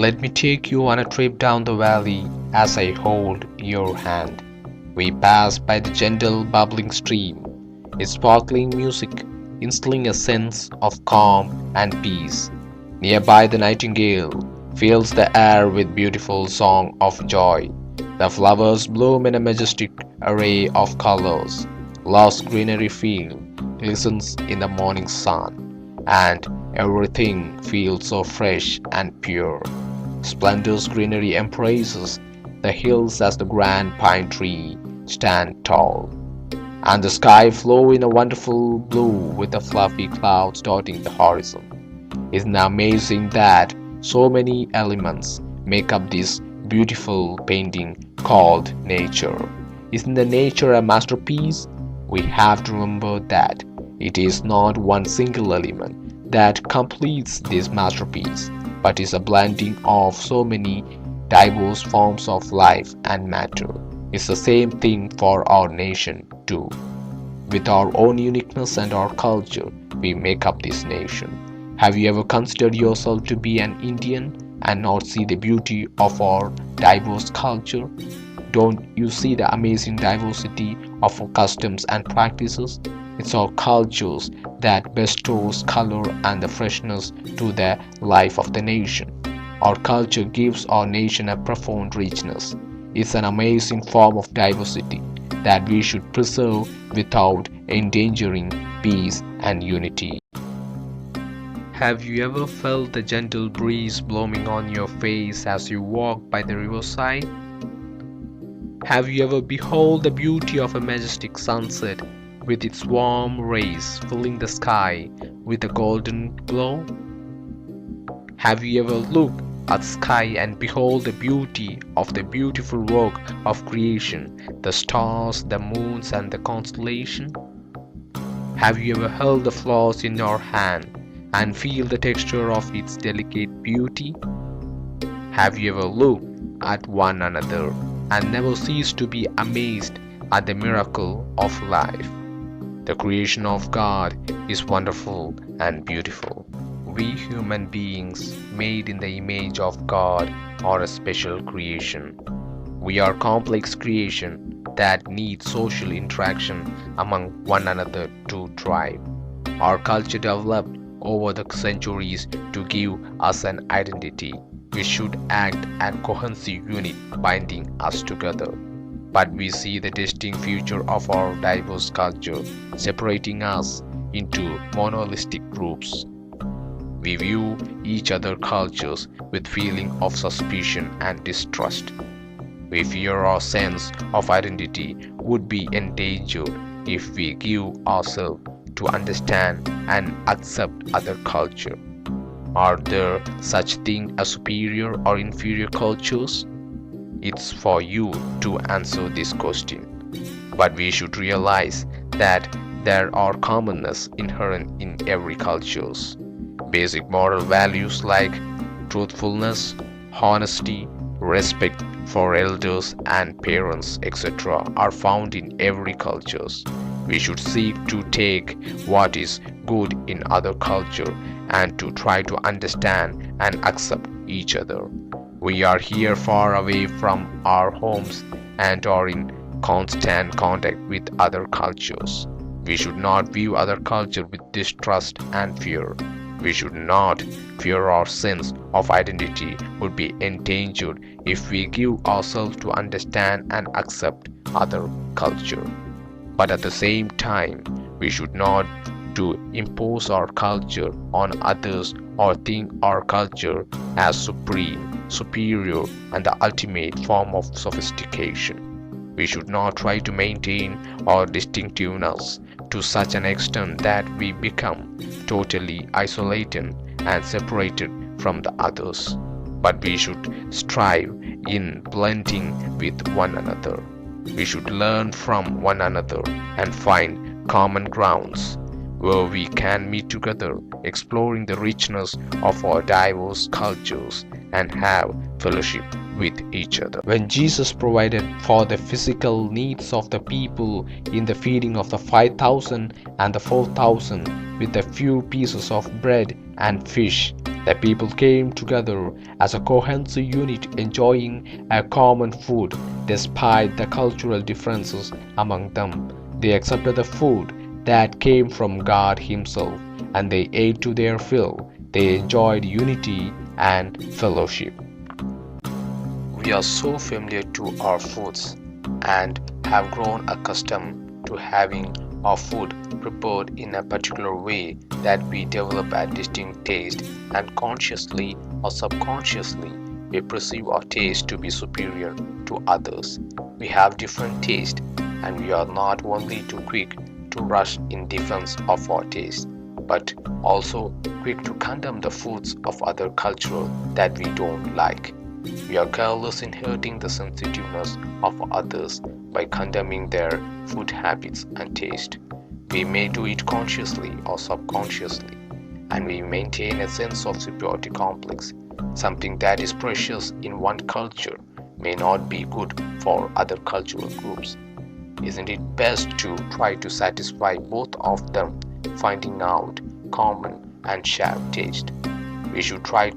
Let me take you on a trip down the valley as I hold your hand. We pass by the gentle bubbling stream, its sparkling music instilling a sense of calm and peace. Nearby, the nightingale fills the air with beautiful song of joy. The flowers bloom in a majestic array of colors. Lush greenery field glistens in the morning sun, and everything feels so fresh and pure. Splendorous greenery embraces the hills as the grand pine tree stands tall, and the sky flow in a wonderful blue with the fluffy clouds dotting the horizon. Isn't it amazing that so many elements make up this beautiful painting called nature? Isn't the nature a masterpiece? We have to remember that it is not one single element that completes this masterpiece, but is a blending of so many diverse forms of life and matter. It's the same thing for our nation too. With our own uniqueness and our culture, we make up this nation. Have you ever considered yourself to be an Indian and not see the beauty of our diverse culture? Don't you see the amazing diversity of our customs and practices? It's our cultures that bestows color and the freshness to the life of the nation. Our culture gives our nation a profound richness. It's an amazing form of diversity that we should preserve without endangering peace and unity. Have you ever felt the gentle breeze blowing on your face as you walk by the riverside? Have you ever beheld the beauty of a majestic sunset with its warm rays filling the sky with a golden glow? Have you ever looked at the sky and behold the beauty of the beautiful work of creation, the stars, the moons, and the constellation? Have you ever held the flowers in your hand and feel the texture of its delicate beauty? Have you ever looked at one another and never ceased to be amazed at the miracle of life? The creation of God is wonderful and beautiful. We human beings, made in the image of God, are a special creation. We are complex creation that need social interaction among one another to thrive. Our culture developed over the centuries to give us an identity. We should act as cohesive unit binding us together. But we see the distinct future of our diverse culture separating us into monolithic groups. We view each other's cultures with feeling of suspicion and distrust. We fear our sense of identity would be endangered if we give ourselves to understand and accept other culture. Are there such things as superior or inferior cultures? It's for you to answer this question. But we should realize that there are commonness inherent in every culture. Basic moral values like truthfulness, honesty, respect for elders and parents, etc., are found in every culture. We should seek to take what is good in other culture and to try to understand and accept each other. We are here far away from our homes and are in constant contact with other cultures. We should not view other culture with distrust and fear. We should not fear our sense of identity would be endangered if we give ourselves to understand and accept other culture. But at the same time, we should not to impose our culture on others or think our culture as supreme, superior, and the ultimate form of sophistication. We should not try to maintain our distinctiveness to such an extent that we become totally isolated and separated from the others. But we should strive in blending with one another. We should learn from one another and find common grounds where we can meet together, exploring the richness of our diverse cultures and have fellowship with each other. When Jesus provided for the physical needs of the people in the feeding of the 5,000 and the 4,000 with a few pieces of bread and fish, The people came together as a cohesive unit enjoying a common food despite the cultural differences among them. They accepted the food that came from God Himself and they ate to their fill. They enjoyed unity and fellowship. We are so familiar to our foods and have grown accustomed to having our food prepared in a particular way that we develop a distinct taste, and consciously or subconsciously we perceive our taste to be superior to others. We have different taste and we are not only too quick to rush in defense of our taste but also quick to condemn the foods of other culture that we don't like. We are careless in hurting the sensitiveness of others by condemning their food habits and taste. We may do it consciously or subconsciously, and we maintain a sense of superiority complex. Something that is precious in one culture may not be good for other cultural groups. Isn't it best to try to satisfy both of them, finding out common and shared taste? We should try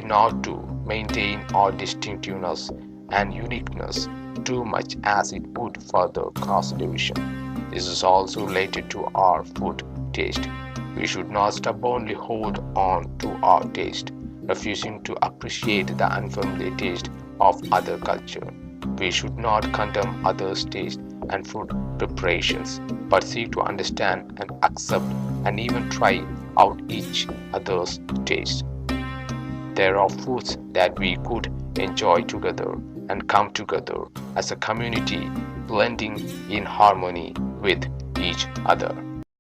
not to maintain our distinctiveness and uniqueness too much as it would further cross division. This is also related to our food taste. We should not stubbornly hold on to our taste, refusing to appreciate the unfamiliar taste of other culture. We should not condemn others' taste and food preparations, but seek to understand and accept and even try out each other's taste. There are foods that we could enjoy together and come together as a community, blending in harmony with each other.